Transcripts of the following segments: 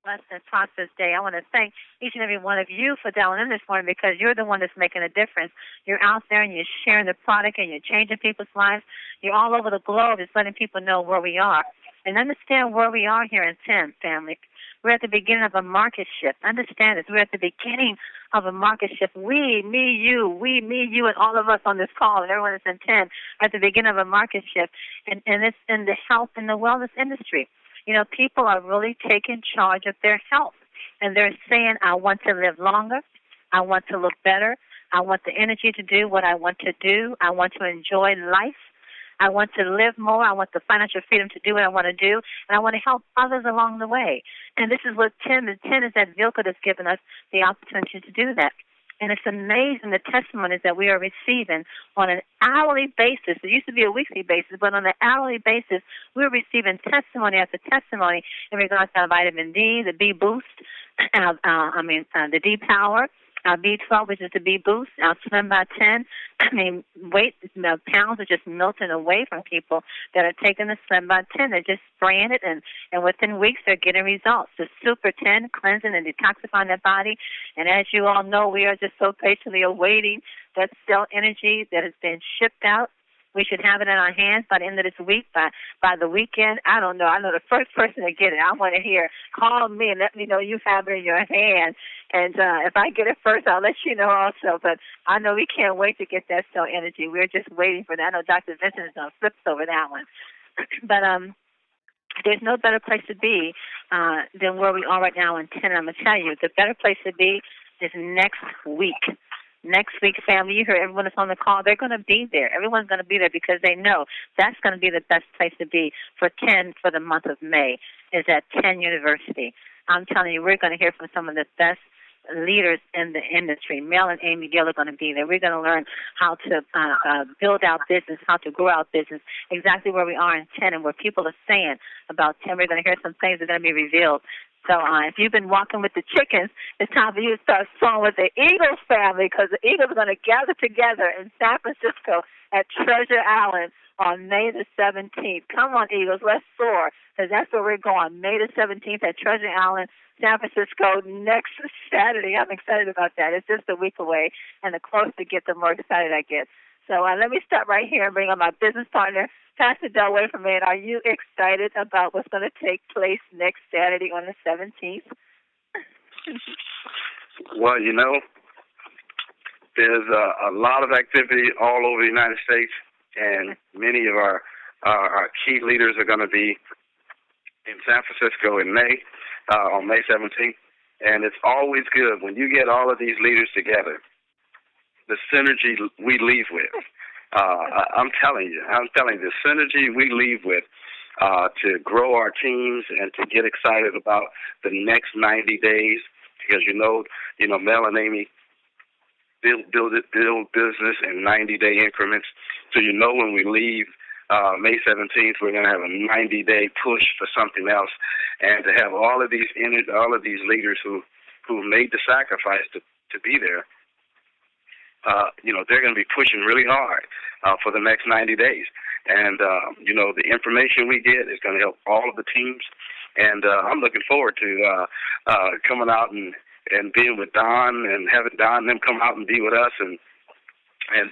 blessed and prosperous day. I want to thank each and every one of you for dialing in this morning because you're the one that's making a difference. You're out there and you're sharing the product and you're changing people's lives. You're all over the globe just letting people know where we are. And understand where we are here in 10, family. We're at the beginning of a market shift. Understand this. We're at the beginning of a market shift. We, me, you, and all of us on this call, and everyone that's in 10, are at the beginning of a market shift. And it's in the health and the wellness industry. You know, people are really taking charge of their health. And they're saying, I want to live longer. I want to look better. I want the energy to do what I want to do. I want to enjoy life. I want to live more. I want the financial freedom to do what I want to do, and I want to help others along the way. And this is what 10 is. 10 is that vehicle that's given us the opportunity to do that. And it's amazing the testimonies that we are receiving on an hourly basis. It used to be a weekly basis, but on an hourly basis, we're receiving testimony after testimony in regards to our vitamin D, the B Boost, the D Power, our B12, which is the B Boost, our Slim by 10. Pounds are just melting away from people that are taking the Slim by 10. They're just spraying it, and within weeks they're getting results. The Super 10, cleansing and detoxifying their body. And as you all know, we are just so patiently awaiting that cell energy that has been shipped out. We should have it in our hands by the end of this week, by the weekend. I don't know. I know the first person to get it. I want to hear. Call me and let me know you have it in your hand. And if I get it first, I'll let you know also. But I know we can't wait to get that cell energy. We're just waiting for that. I know Dr. Vincent is on flips over that one. But there's no better place to be than where we are right now in 10. I'm going to tell you, the better place to be is next week. Next week, family, you heard everyone that's on the call, they're going to be there. Everyone's going to be there because they know that's going to be the best place to be for 10 for the month of May is at 10 University. I'm telling you, we're going to hear from some of the best leaders in the industry. Mel and Amy Gill are going to be there. We're going to learn how to build our business, how to grow our business, exactly where we are in 10 and where people are saying about 10. We're going to hear some things that are going to be revealed. So if you've been walking with the chickens, it's time for you to start soaring with the Eagles family because the Eagles are going to gather together in San Francisco at Treasure Island on May the 17th. Come on, Eagles, let's soar because that's where we're going, May the 17th at Treasure Island, San Francisco next Saturday. I'm excited about that. It's just a week away, and the closer I get, the more excited I get. So let me stop right here and bring on my business partner, Pastor Dale, away from me. And are you excited about what's going to take place next Saturday on the 17th? Well, you know, there's a lot of activity all over the United States, and many of our key leaders are going to be in San Francisco in May, on May 17th. And it's always good when you get all of these leaders together, the synergy we leave with. I'm telling you, the synergy we leave with to grow our teams and to get excited about the next 90 days, because you know, Mel and Amy build business in 90-day increments. So you know when we leave May 17th, we're going to have a 90-day push for something else, and to have all of these leaders who made the sacrifice to be there. They're going to be pushing really hard for the next 90 days. And, the information we get is going to help all of the teams. And I'm looking forward to coming out and being with Don and having Don and them come out and be with us. And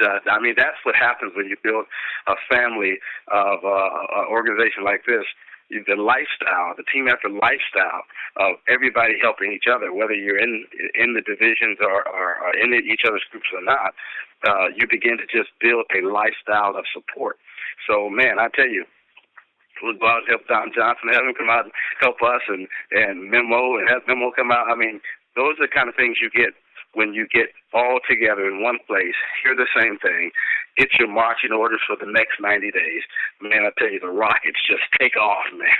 that's what happens when you build a family of an organization like this. The lifestyle, the team effort lifestyle of everybody helping each other, whether you're in the divisions or in each other's groups or not, you begin to just build a lifestyle of support. So, man, I tell you, we'll go out and help Don Johnson, have him come out and help us, and Memo, and have Memo come out. I mean, those are the kind of things you get when you get all together in one place, hear the same thing, get your marching orders for the next 90 days. Man, I tell you, the rockets just take off, man.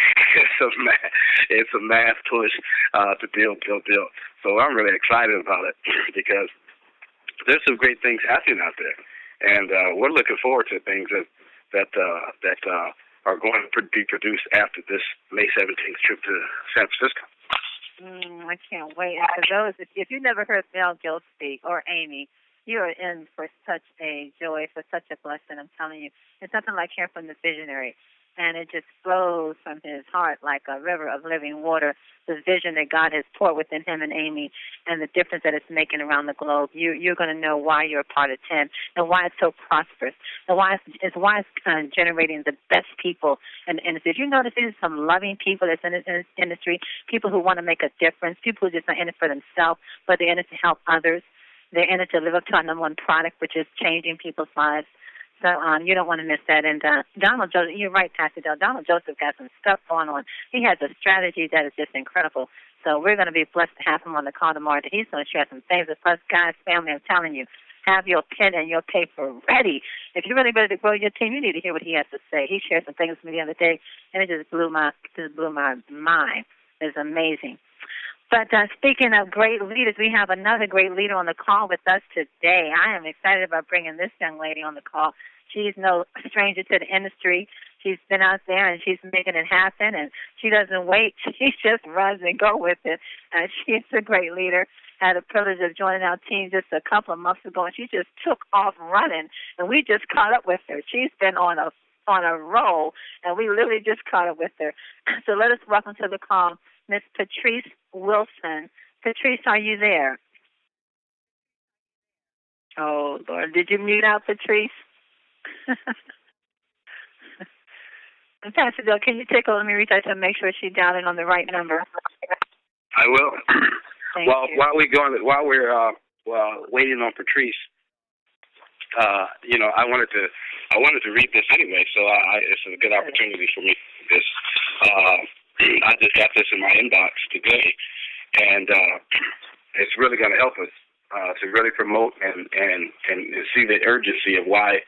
It's a mass push to build. So I'm really excited about it because there's some great things happening out there. And we're looking forward to things that are going to be produced after this May 17th trip to San Francisco. I can't wait. And for those, if you've never heard Mel Gill speak or Amy, you are in for such a joy, for such a blessing. I'm telling you, it's nothing like hearing from the visionary. and it just flows from his heart like a river of living water. The vision that God has poured within him and Amy, and the difference that it's making around the globe. You're going to know why you're a part of 10 and why it's so prosperous, and why it's generating the best people. And if you notice, there's some loving people that's in this industry, people who want to make a difference, people who just not in it for themselves, but they're in it to help others. They're in it to live up to our number one product, which is changing people's lives. So you don't want to miss that. And Donald Joseph, you're right, Pastor Dale. Donald Joseph got some stuff going on. He has a strategy that is just incredible. So we're going to be blessed to have him on the call tomorrow. He's going to share some things with us, guys, family. I'm telling you, have your pen and your paper ready. If you're really ready to grow your team, you need to hear what he has to say. He shared some things with me the other day, and it just blew my mind. It's amazing. But speaking of great leaders, we have another great leader on the call with us today. I am excited about bringing this young lady on the call. She's no stranger to the industry. She's been out there, and she's making it happen, and she doesn't wait. She just runs and go with it. She's a great leader. Had the privilege of joining our team just a couple of months ago, and she just took off running, and we just caught up with her. She's been on a roll, and we literally just caught up with her. So let us welcome to the call Miss Patrice Wilson. Patrice, are you there? Oh, Lord. Did you mute out Patrice? Pastor Dale, can you take over? Let me reach out to her and make sure she's dialing on the right number. I will. Thank you. While we're waiting on Patrice, I wanted to read this anyway, so it's a good opportunity for me to read this. I just got this in my inbox today, and it's really going to help us to really promote and see the urgency of why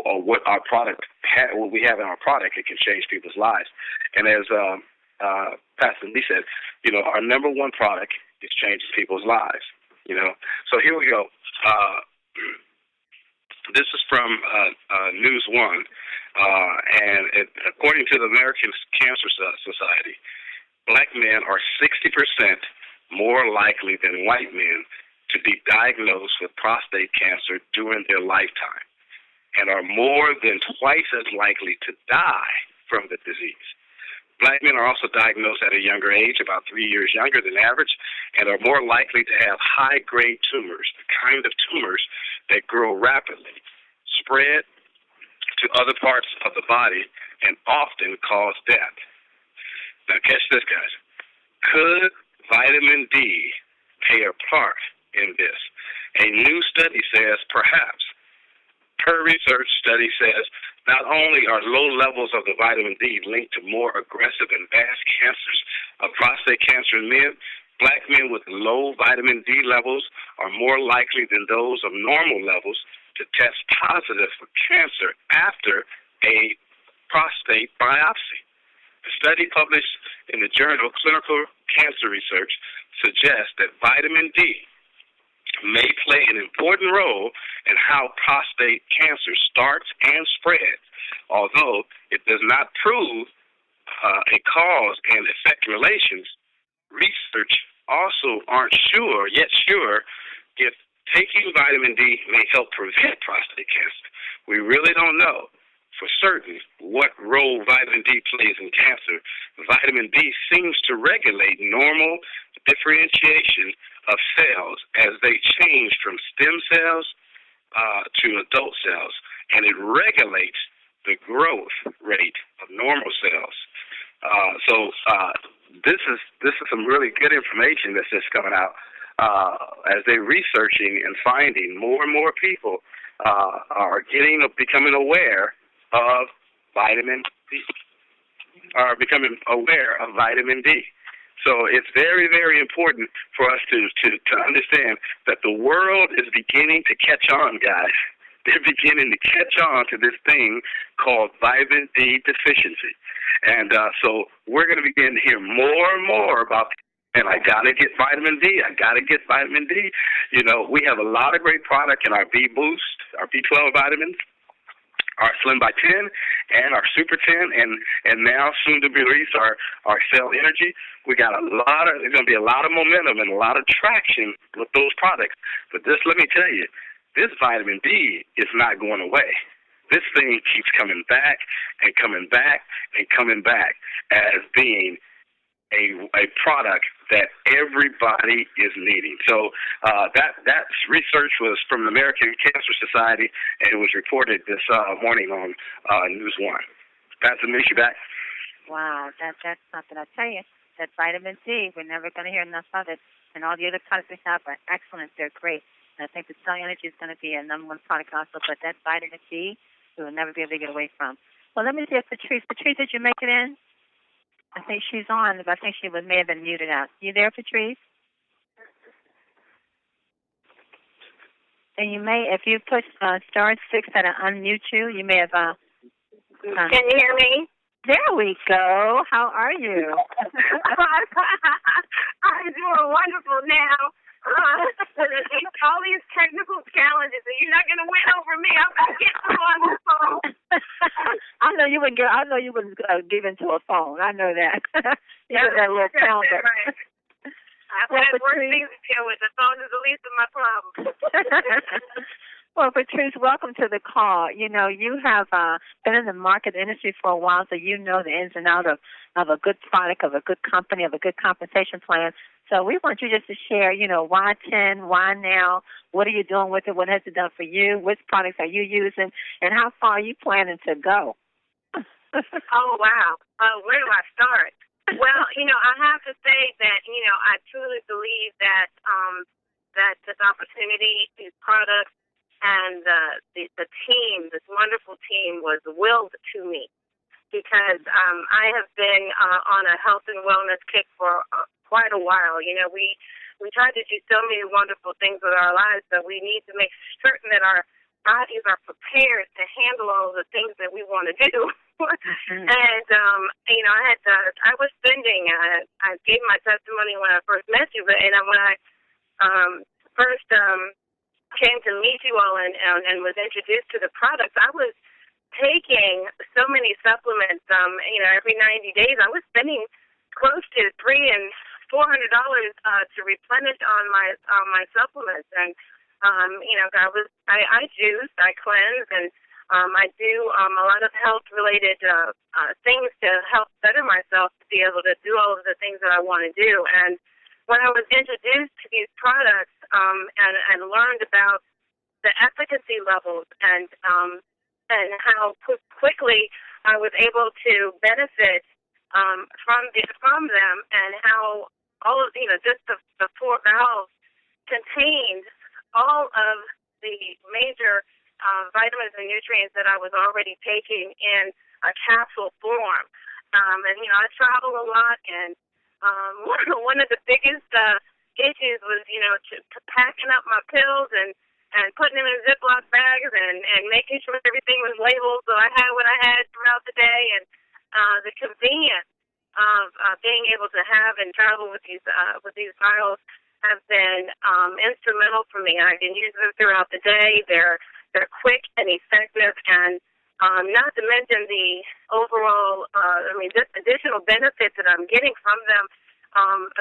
or what our product, what we have in our product, it can change people's lives. And as Pastor Lee said, our number one product is changing people's lives. So here we go. This is from News One, and according to the American Cancer Society, black men are 60% more likely than white men to be diagnosed with prostate cancer during their lifetime, and are more than twice as likely to die from the disease. Black men are also diagnosed at a younger age, about 3 years younger than average, and are more likely to have high-grade tumors, the kind of tumors that grow rapidly, spread to other parts of the body, and often cause death. Now catch this, guys. Could vitamin D play a part in this? A new study says perhaps. Her research study says not only are low levels of the vitamin D linked to more aggressive and advanced cancers of prostate cancer in men, black men with low vitamin D levels are more likely than those of normal levels to test positive for cancer after a prostate biopsy. The study published in the journal Clinical Cancer Research suggests that vitamin D may play an important role in how prostate cancer starts and spreads, although it does not prove a cause and effect relations. Research also aren't sure if taking vitamin D may help prevent prostate cancer. We really don't know for certain what role vitamin D plays in cancer. Vitamin D seems to regulate normal differentiation of cells as they change from stem cells to adult cells, and it regulates the growth rate of normal cells. So this is some really good information that's just coming out as they're researching and finding more and more people are becoming aware of vitamin D, are becoming aware of vitamin D. So it's very, very important for us to understand that the world is beginning to catch on, guys. They're beginning to catch on to this thing called vitamin D deficiency. And so we're going to begin to hear more and more about, and I got to get vitamin D. I got to get vitamin D. We have a lot of great product in our B Boost, our B12 vitamins, our Slim by 10, and our Super 10, and now soon to be released our Cell Energy. We got there's going to be a lot of momentum and a lot of traction with those products. But let me tell you, this vitamin D is not going away. this thing keeps coming back and coming back and coming back as being a product that everybody is needing. So that research was from the American Cancer Society, and it was reported this morning on News One. Pastor Denise, you back? Wow, that's something. I tell you, that vitamin D, we're never going to hear enough of it. And all the other products we have are excellent. They're great. And I think the Cellular Energy is going to be a number one product also, but that vitamin D, we will never be able to get away from. Well, let me see if Patrice, did you make it in? I think she's on, but I think she may have been muted out. You there, Patrice? And you may, if you push *6 that'll unmute you, you may have. Can you hear me? There we go. How are you? I'm doing wonderful now. All these technical challenges, and you're not going to win over me. I'm going to get them on the phone. I know you wouldn't give into a phone. I know that. You got that little talent. Right. I've had worse things to deal with. The phone is the least of my problems. Well, Patrice, welcome to the call. You know, you have been in the market industry for a while, so you know the ins and outs of a good product, of a good company, of a good compensation plan. So we want you just to share, you know, why 10, why now, what are you doing with it, what has it done for you, which products are you using, and how far are you planning to go? Oh, wow. Where do I start? Well, you know, I have to say that, you know, I truly believe that that this opportunity, these products, and the team, this wonderful team, was willed to me because I have been on a health and wellness kick for quite a while. You know, we try to do so many wonderful things with our lives, but we need to make certain that our bodies are prepared to handle all of the things that we want to do. Mm-hmm. And, you know, I was spending, I gave my testimony when I first met you, and when I first came to meet you all and was introduced to the products, I was taking so many supplements. You know, every 90 days, I was spending close to $300 and $400 to replenish on my supplements. And you know, I juice, I cleanse, and I do a lot of health related things to help better myself to be able to do all of the things that I want to do. And when I was introduced to these products and learned about the efficacy levels and how quickly I was able to benefit from them, and how all of, you know, just the 4 valves contained all of the major vitamins and nutrients that I was already taking in a capsule form. And you know, I travel a lot, and one of the biggest issues was, you know, to packing up my pills and putting them in Ziploc bags and making sure everything was labeled so I had what I had throughout the day. And the convenience of being able to have and travel with these vials have been instrumental for me. I can use them throughout the day. They're quick and effective, and not to mention the overall, just additional benefits that I'm getting from them,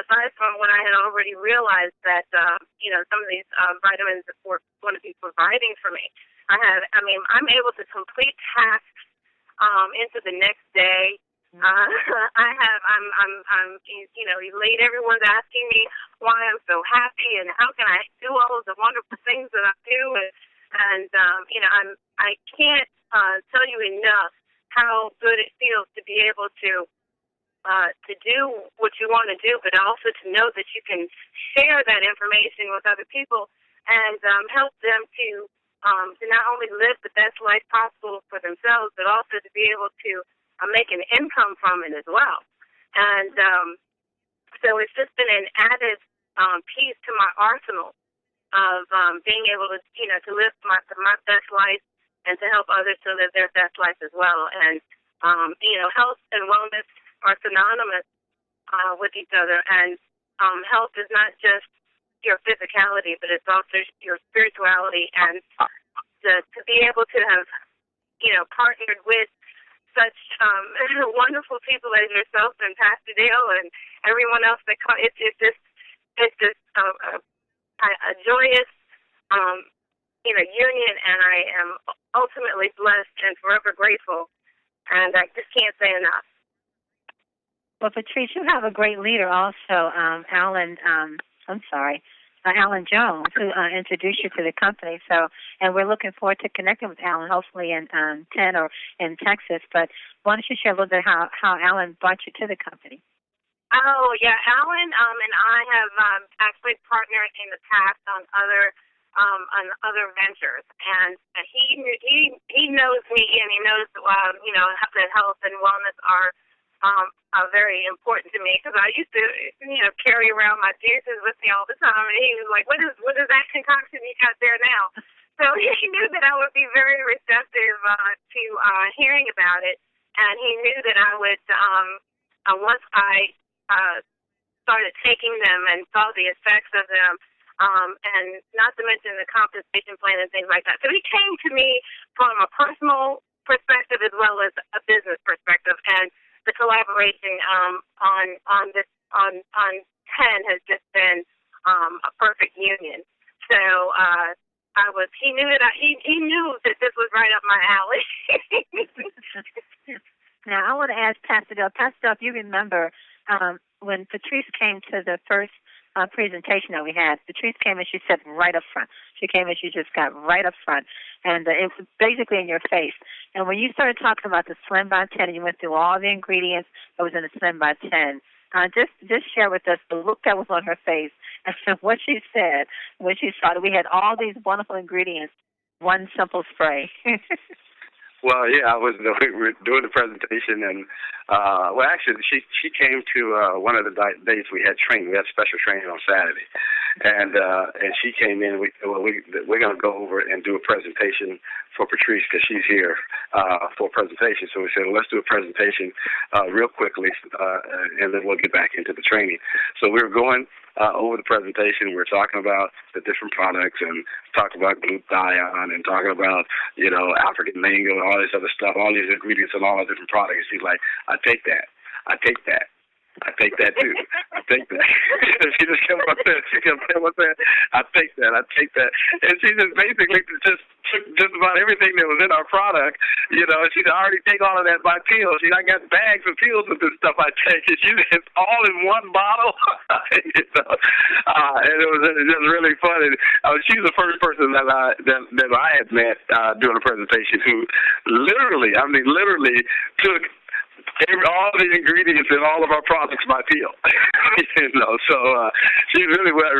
aside from what I had already realized that, you know, some of these vitamins were going to be providing for me. I'm able to complete tasks into the next day. I'm you know, late. Everyone's asking me why I'm so happy and how can I do all of the wonderful things that I do, and you know, I can't tell you enough how good it feels to be able to do what you want to do, but also to know that you can share that information with other people and help them to not only live the best life possible for themselves, but also to be able to make an income from it as well. And so it's just been an added piece to my arsenal of being able to, you know, to live my best life and to help others to live their best life as well. And, you know, health and wellness are synonymous with each other. And health is not just your physicality, but it's also your spirituality. And to be able to have, you know, partnered with such wonderful people as yourself and Pastor Dale and everyone else that it's just a joyous you know, union, and I am ultimately blessed and forever grateful. And I just can't say enough. Well, Patrice, you have a great leader also, Alan Jones, who introduced you to the company. So, and we're looking forward to connecting with Alan, hopefully in 10 or in Texas. But why don't you share a little bit how Alan brought you to the company? Oh, yeah. Alan and I have actually partnered in the past on other ventures, and he knows me, and he knows that health and wellness are very important to me, because I used to carry around my juices with me all the time, and he was like, what is that concoction you got there now? So he knew that I would be very receptive to hearing about it, and he knew that I would once I started taking them and saw the effects of them, and not to mention the compensation plan and things like that. So he came to me from a personal perspective as well as a business perspective, and the collaboration on 10 has just been a perfect union. So he knew that this was right up my alley. Now I want to ask Pastor Dale. Pastor Dale, if you remember when Patrice came to the first presentation that we had, Patrice came and she sat right up front. She came and she just got right up front, and it was basically in your face. And when you started talking about the Slim by 10, and you went through all the ingredients that was in the Slim by 10, just share with us the look that was on her face and what she said when she saw that we had all these wonderful ingredients, one simple spray. Well, yeah, we were doing the presentation, and actually, she came to one of the days we had training. We had special training on Saturday, and she came in. We're going to go over and do a presentation for Patrice because she's here for a presentation. So we said, well, let's do a presentation real quickly, and then we'll get back into the training. So we were going over the presentation. We were talking about the different products and talking about glutathione and talking about African mango and all this other stuff, all these ingredients and all the different products. She's like, I take that. I take that. I take that too. I take that. She just kept on saying, I take that. I take that. And she just basically just took just about everything that was in our product, She said, I already take all of that by pills. I got bags of pills of this stuff I take. And it's all in one bottle. And it was just really funny. She's the first person that I had met doing a presentation who literally took all the ingredients in all of our products by pill. So she's really well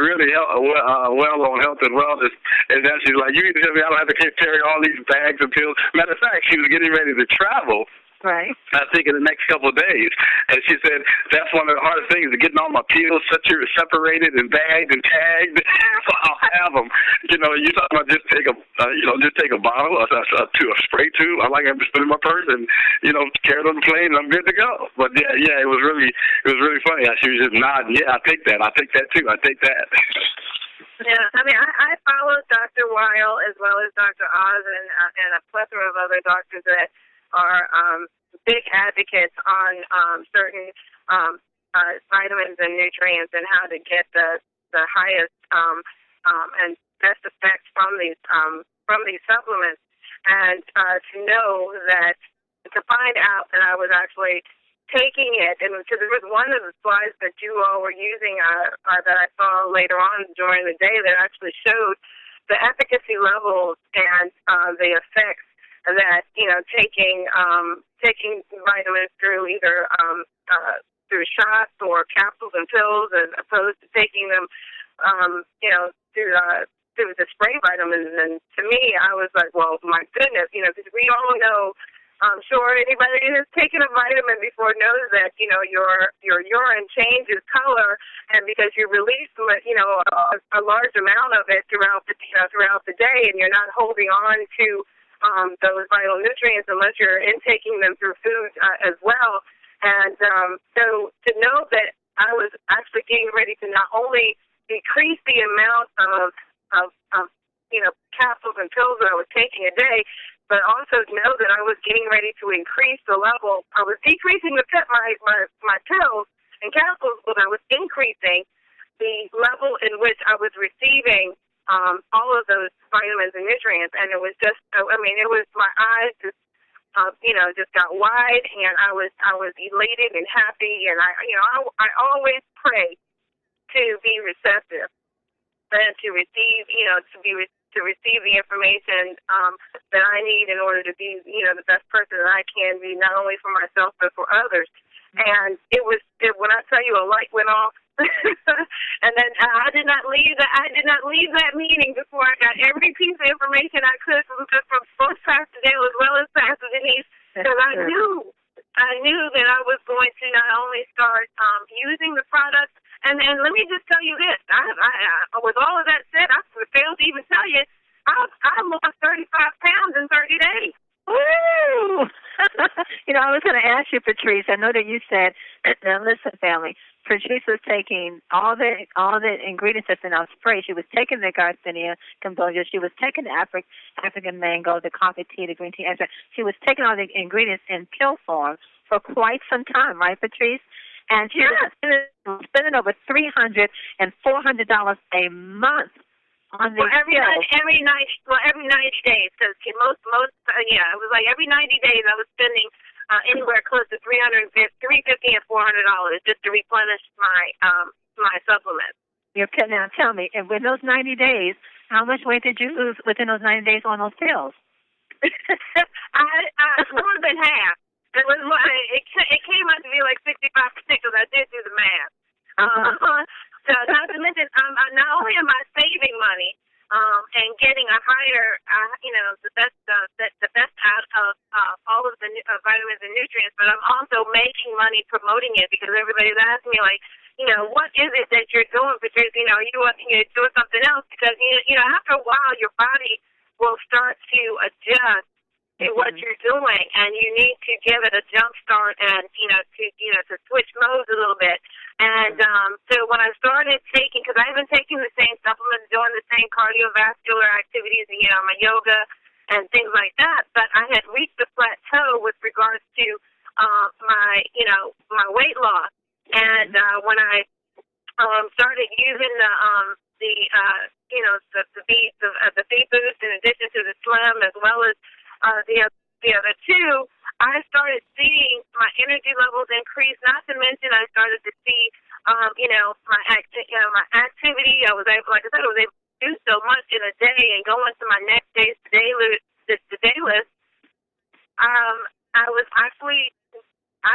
on health and wellness. And then she's like, you need to tell me I don't have to carry all these bags of pills. Matter of fact, she was getting ready to travel. Right. I think in the next couple of days. And she said, that's one of the hardest things, is getting all my pills separated and bagged and tagged. So I'll have them. You're talking about just take a bottle to a spray tube. I like to put it in my purse and, carry it on the plane, and I'm good to go. But yeah, it was really funny. She was just nodding. Yeah, I take that. I take that too. I take that. Yeah, I mean, I follow Dr. Weil as well as Dr. Oz and a plethora of other doctors that are big advocates on certain vitamins and nutrients and how to get the highest and best effects from these supplements. And to know that, to find out that I was actually taking it, and because there was one of the slides that you all were using that I saw later on during the day that actually showed the efficacy levels and the effects that taking vitamins through either through shots or capsules and pills, as opposed to taking them through the spray vitamins. And to me, I was like, well, my goodness, because we all know. I'm sure anybody who's taken a vitamin before knows that your urine changes color, and because you release a large amount of it throughout the day, and you're not holding on to those vital nutrients unless you're intaking them through food as well. And so to know that I was actually getting ready to not only decrease the amount of capsules and pills that I was taking a day, but also know that I was getting ready to increase the level. I was decreasing my pills and capsules, but I was increasing the level in which I was receiving all of those vitamins and nutrients, and it was just, it was my eyes just, just got wide, and I was elated and happy, and I always pray to be receptive and to receive, to receive the information that I need in order to be, the best person that I can be, not only for myself but for others. And when I tell you a light went off, and then I did not leave that meeting before I got every piece of information I could from both Pastor Dale as well as Pastor Denise, because I knew that I was going to not only start using the product. And let me just tell you this: with all of that said, I failed to even tell you I lost 35 pounds in 30 days. Woo! I was going to ask you, Patrice. I know that you said, listen, family. Patrice was taking all the ingredients that's in our spray. She was taking the Garcinia Cambogia. She was taking the African mango, the coffee tea, the green tea extract. She was taking all the ingredients in pill form for quite some time, right, Patrice? And she was spending over $300 and $400 a month on the every 90 days. Because it was like every 90 days I was spending anywhere close to $350 and $400 just to replenish my supplements. Now tell me, and within those 90 days, how much weight did you lose within those 90 days on those pills? I more than half. It came out to be like 65% because I did do the math. So not to mention, not only am I saving money and getting a higher, the best out of all of the vitamins and nutrients, but I'm also making money promoting it because everybody's asking me like, what is it that you're doing, Patrice? You doing something else because after a while your body will start to adjust to what you're doing, and you need to give it a jump start and to switch modes a little bit. And so when I started taking, because I've been taking the same supplements, doing the same cardiovascular activities, my yoga and things like that, but I had reached a plateau with regards to my weight loss. And when I started using the Feed Boost in addition to the Slim as well as the other two, I started seeing my energy levels increase. Not to mention, I started to see, my activity. I was able, like I said, to do so much in a day and go into my next day's day list. I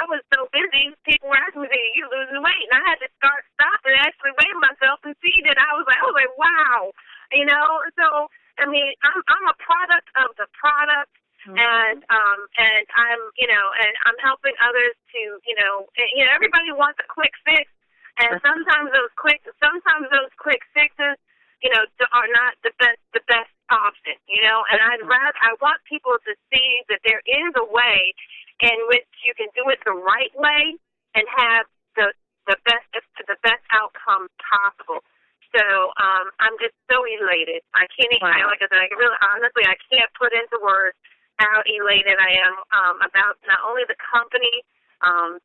was so busy. People were asking me, "Are you losing weight?" And I had to stop and actually weigh myself and see that I was like, wow, So I'm a product of the product. And I'm helping others to, everybody wants a quick fix, and sometimes those quick fixes, are not the best option, and I want people to see that there is a way in which you can do it the right way and have the best outcome possible. So I'm just so elated. I can't even, like I said, I can't put into words how elated I am about not only the company,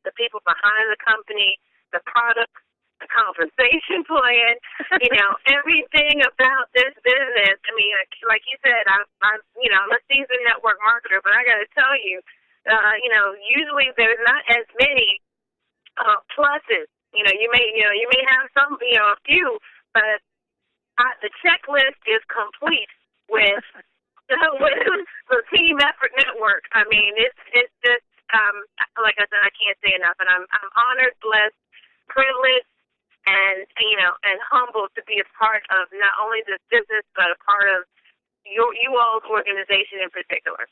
the people behind the company, the product, the compensation plan, everything about this business. I mean, like you said, I'm a seasoned network marketer, but I got to tell you, usually there's not as many pluses. You may have some, a few, but the checklist is complete with the Team Effort Network. I mean, it's just like I said, I can't say enough, and I'm honored, blessed, privileged, and humbled to be a part of not only this business but a part of you all's organization in particular.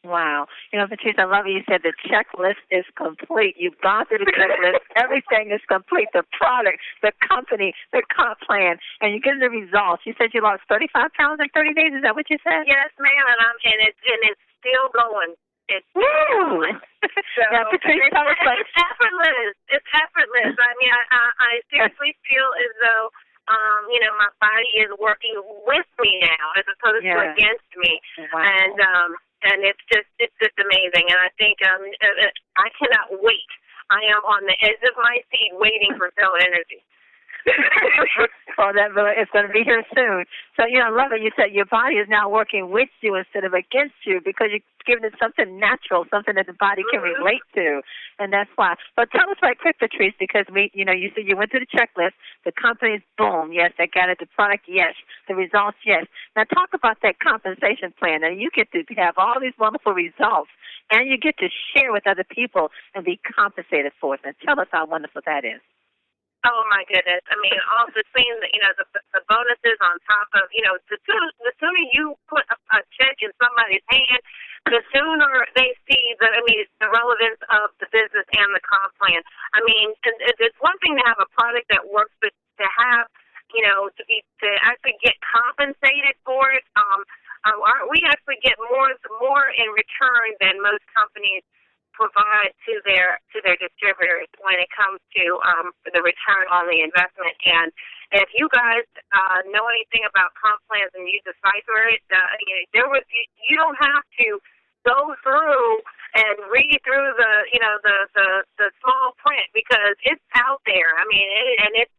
Wow. Patrice, I love you. You said the checklist is complete. You've gone through the checklist. Everything is complete. The product, the company, the comp plan, and you're getting the results. You said you lost 35 pounds in 30 days. Is that what you said? Yes, ma'am, and it's still going. It's woo! So now, Patrice, it's effortless. It's effortless. I mean, I seriously feel as though my body is working with me now as opposed to against me. Wow. And it's just amazing, and I think I cannot wait. I am on the edge of my seat waiting for Cell Energy. for that, but it's going to be here soon. So, I love it. You said your body is now working with you instead of against you because you're giving it something natural, something that the body can relate to, and that's why. But tell us right quick, Patrice, because you said you went through the checklist. The company's boom, yes, they got it. The product, yes. The results, yes. Now talk about that compensation plan. Now you get to have all these wonderful results, and you get to share with other people and be compensated for it. And tell us how wonderful that is. Oh my goodness! I mean, all between the bonuses on top of the sooner you put a check in somebody's hand, the sooner they see the relevance of the business and the comp plan. I mean, it's one thing to have a product that works, but to have to actually get compensated for it. We actually get more in return than most companies provide to their distributors when it comes to the return on the investment. And if you guys know anything about comp plans and you decipher it, you don't have to go through and read through the small print because it's out there. I mean,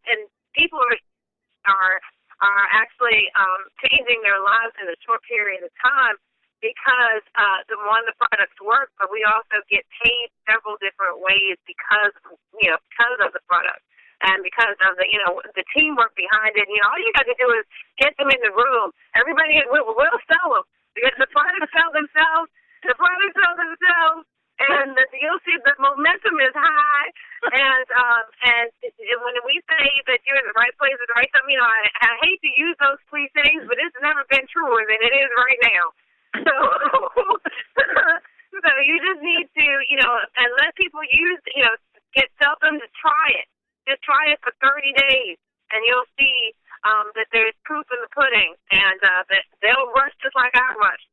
and people are actually changing their lives in a short period of time. Because the products work, but we also get paid several different ways because of the product and because of the teamwork behind it. All you got to do is get them in the room. Everybody will sell them because the products sell themselves. The products sell themselves, and you'll see the momentum is high. And when we say that you're in the right place at the right time, I hate to use those cliches, but it's never been truer than it is right now. So you just need to, and let people tell them to try it. Just try it for 30 days, and you'll see that there's proof in the pudding, and that they'll rush just like I rushed.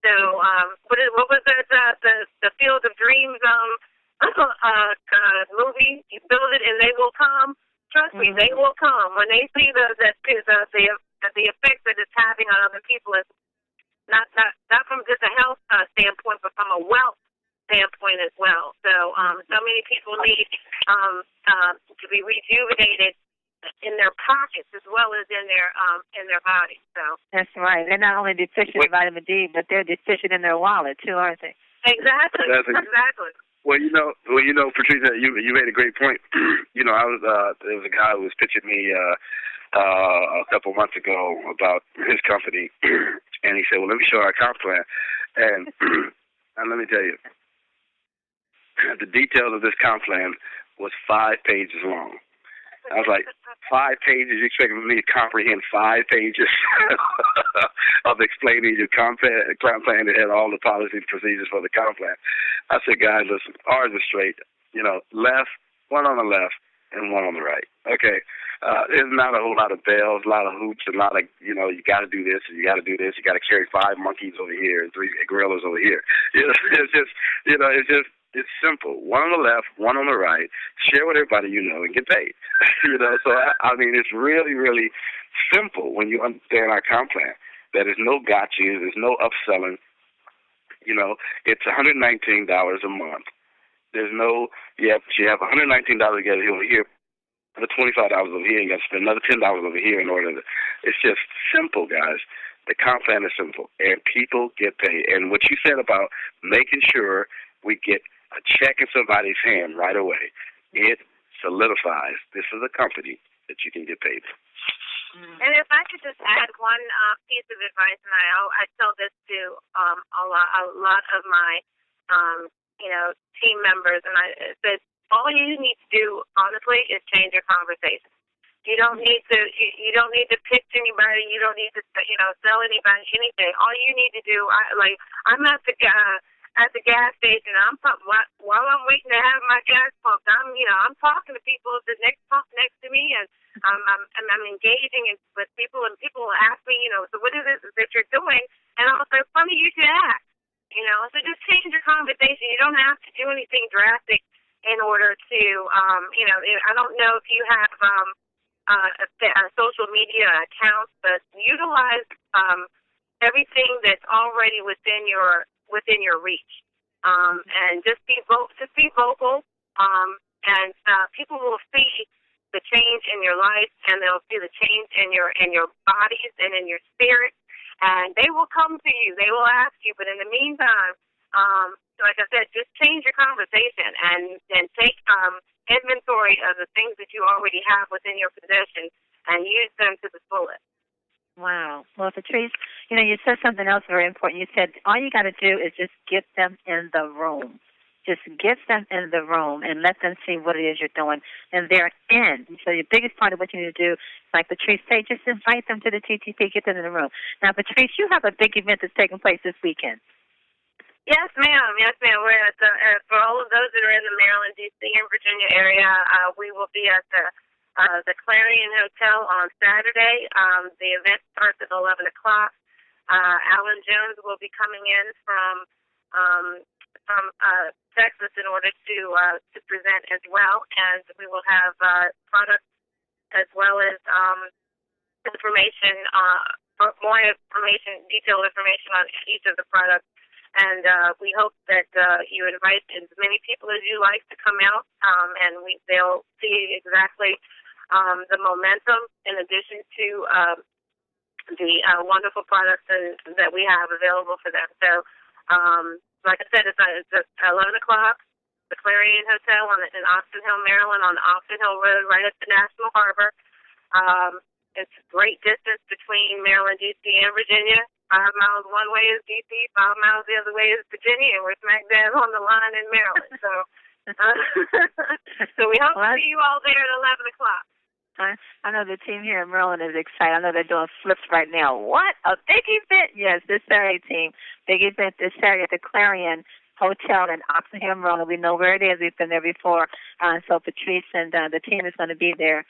So, what was that? The Field of Dreams movie? You build it, and they will come. Trust me, they will come when they see the effects that it's having on other people. Not from just a health standpoint, but from a wealth standpoint as well. So so many people need to be rejuvenated in their pockets as well as in their bodies. So that's right. They're not only deficient in vitamin D, but they're deficient in their wallet too, aren't they? Exactly. Exactly. Well, Patrice, you made a great point. There was a guy who was pitching me a couple months ago about his company. And he said, well, let me show our comp plan. And let me tell you, the details of this comp plan was 5 pages long. I was like, 5 pages? You expect me to comprehend 5 pages of explaining your comp plan that had all the policies and procedures for the comp plan? I said, guys, listen, ours is straight. Left, one on the left, and one on the right. Okay. There's not a whole lot of bells, a lot of hoops, and a lot of, you got to do this, and you got to do this. You got to carry 5 monkeys over here and 3 gorillas over here. It's simple. One on the left, one on the right. Share with everybody and get paid. So it's really, really simple when you understand our comp plan. There's no gotchas, there's no upselling. It's $119 a month. There's no, you have $119 together over here. The $25 over here, you got to spend another $10 over here in order to. It's just simple, guys. The comp plan is simple, and people get paid. And what you said about making sure we get a check in somebody's hand right away, it solidifies this is a company that you can get paid. And if I could just add one piece of advice, and I tell this to a lot of my team members, and I said, all you need to do, honestly, is change your conversation. You don't need to pitch anybody. You don't need to, sell anybody anything. All you need to do, I'm at the gas station. While I'm waiting to have my gas pumped, I'm talking to people at the next pump next to me, and I'm engaging with people, and people will ask me, so what is it that you're doing? And I'll say, funny you should ask. So just change your conversation. You don't have to do anything drastic in order to, I don't know if you have a social media accounts, but utilize everything that's already within your reach, and just be vocal. And people will see the change in your life, and they'll see the change in your bodies and in your spirit, and they will come to you. They will ask you. But in the meantime, like I said, just change your conversation and take inventory of the things that you already have within your possession and use them to the fullest. Wow. Well, Patrice, you said something else very important. You said all you got to do is just get them in the room. Just get them in the room and let them see what it is you're doing, and they're in. So your biggest part of what you need to do, like Patrice said, just invite them to the TTP, get them in the room. Now, Patrice, you have a big event that's taking place this weekend. Yes, ma'am. Yes, ma'am. We're at for all of those that are in the Maryland, D.C., and Virginia area, we will be at the Clarion Hotel on Saturday. The event starts at 11 o'clock. Alan Jones will be coming in from Texas in order to present as well, and we will have products as well as information, more information, detailed information on each of the products. And we hope that you invite as many people as you like to come out, and they'll see exactly the momentum in addition to the wonderful products that we have available for them. So, like I said, it's at 11 o'clock, the Clarion Hotel in Austin Hill, Maryland, on the Austin Hill Road, right at the National Harbor. It's a great distance between Maryland, D.C., and Virginia. 5 miles one way is D.C., 5 miles the other way is Virginia, and we're smack dab on the line in Maryland. So, so we hope to see you all there at 11 o'clock. I know the team here in Maryland is excited. I know they're doing flips right now. What a big event! Yes, this Saturday, team. Big event this Saturday at the Clarion Hotel in Oxon Hill, Maryland. We know where it is. We've been there before. So Patrice and the team is going to be there.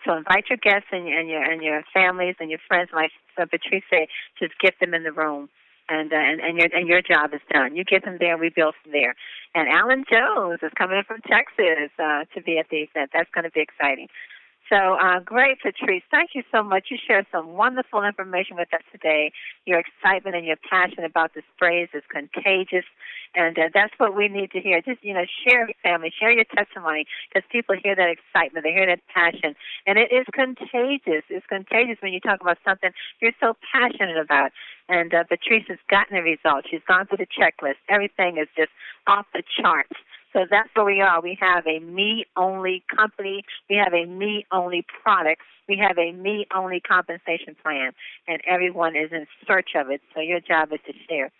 So invite your guests and your families and your friends. Like Patrice said, just get them in the room, and your job is done. You get them there, we build from there. And Alan Jones is coming in from Texas to be at the event. That's going to be exciting. So great, Patrice. Thank you so much. You shared some wonderful information with us today. Your excitement and your passion about this phrase is contagious, and that's what we need to hear. Just, share your family, share your testimony, because people hear that excitement, they hear that passion, and it is contagious. It's contagious when you talk about something you're so passionate about. And Patrice has gotten the results. She's gone through the checklist. Everything is just off the charts. So that's where we are. We have a me-only company. We have a me-only product. We have a me-only compensation plan, and everyone is in search of it. So your job is to share.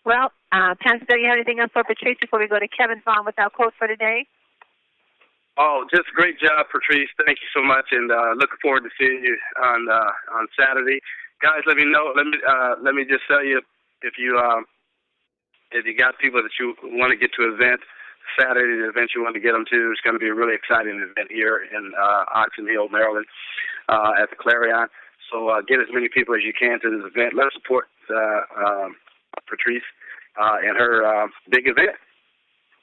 Well, Pastor Dale, you have anything else for Patrice before we go to Kevin Vaughn with our quote for today? Oh, just a great job, Patrice. Thank you so much, and looking forward to seeing you on Saturday. Guys, let me know. Let me just tell you, if you got people that you want to get to an event Saturday, the event you want to get them to, it's going to be a really exciting event here in Oxon Hill, Maryland, at the Clarion. So get as many people as you can to this event. Let's support Patrice and her big event.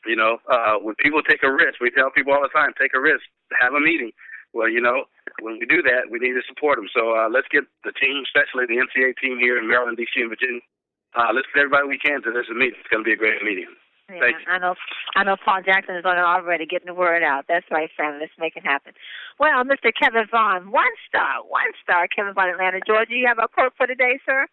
When people take a risk, we tell people all the time, take a risk, have a meeting. Well, when we do that, we need to support them. So let's get the team, especially the NCAA team here in Maryland, D.C., and Virginia. Let's get everybody we can to this meeting. It's going to be a great meeting. Yeah, I know Paul Jackson is on it already, getting the word out. That's right, family. Let's make it happen. Well, Mr. Kevin Vaughn, one star, Kevin Vaughn, Atlanta, Georgia. You have a quote for today, sir?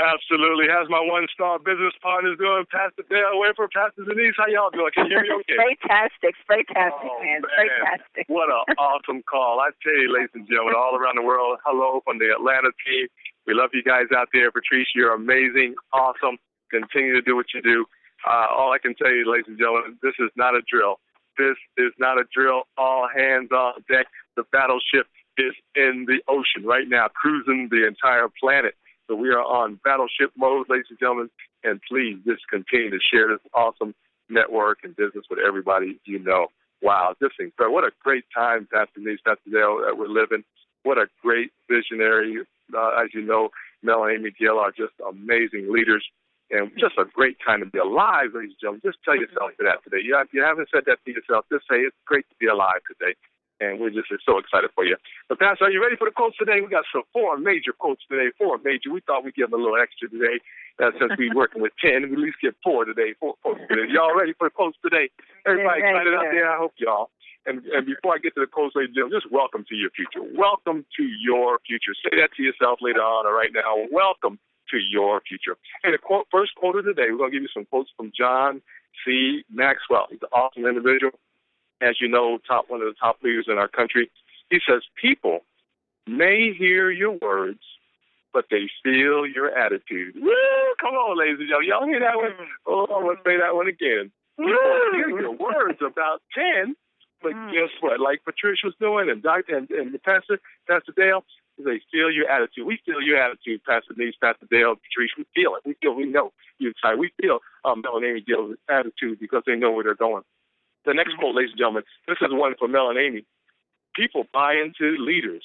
Absolutely. How's my one-star business partners doing? Pastor Dale, away from Pastor Denise. How y'all doing? Can you hear me okay? Fantastic, man. Fantastic. What an awesome call. I tell you, ladies and gentlemen, all around the world, hello from the Atlanta team. We love you guys out there. Patrice, you're amazing, awesome. Continue to do what you do. All I can tell you, ladies and gentlemen, this is not a drill. This is not a drill. All hands on deck. The battleship is in the ocean right now, cruising the entire planet. So we are on battleship mode, ladies and gentlemen, and please just continue to share this awesome network and business with everybody you know. Wow, this thing. What a great time, Pastor Denise, Pastor Dale, that we're living. What a great visionary. As you know, Mel and Amy Gill are just amazing leaders. And just a great time to be alive, ladies and gentlemen. Just tell yourself that today. If you haven't said that to yourself, just say it's great to be alive today. And we're just so excited for you. But, Pastor, are you ready for the quotes today? We got 4 major quotes today. 4 major. We thought we'd give them a little extra today. Since we're working with 10, we at least get 4 today. 4 quotes today. Y'all ready for the quotes today? Everybody excited out there? I hope y'all. And before I get to the quotes, ladies and gentlemen, just welcome to your future. Welcome to your future. Say that to yourself later on or right now. Welcome to your future. And the first quote of the day, we're going to give you some quotes from John C. Maxwell. He's an awesome individual. As you know, one of the top leaders in our country. He says, people may hear your words, but they feel your attitude. Woo! Come on, ladies and gentlemen. Y'all hear that one? Oh, I'm going to say that one again. People hear your words about 10, but guess what? Like Patricia was doing and Pastor Dale, they feel your attitude. We feel your attitude, Pastor Denise, Pastor Dale, Patricia. We feel it. We know you're excited. We feel Mel and Amy Dale's attitude because they know where they're going. The next quote, ladies and gentlemen, this is one for Mel and Amy. People buy into leaders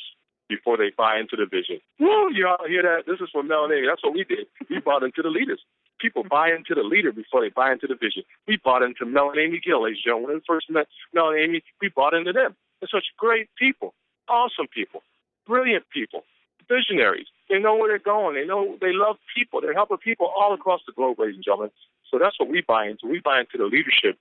before they buy into the vision. Woo, you all hear that? This is for Mel and Amy. That's what we did. We bought into the leaders. People buy into the leader before they buy into the vision. We bought into Mel and Amy Gill, ladies and gentlemen. When we first met Mel and Amy, we bought into them. They're such great people, awesome people, brilliant people, visionaries. They know where they're going. They know they love people. They're helping people all across the globe, ladies and gentlemen. So that's what we buy into. We buy into the leadership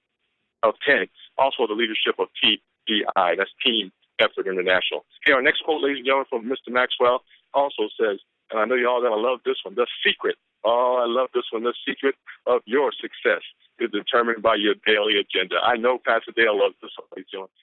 of 10, also the leadership of TEI, that's Team Effort International. Here, our next quote, ladies and gentlemen, from Mr. Maxwell also says, and I know you all going to love this one, the secret. Oh, I love this one. The secret of your success is determined by your daily agenda. I know Pastor Dale loves this one, ladies and gentlemen.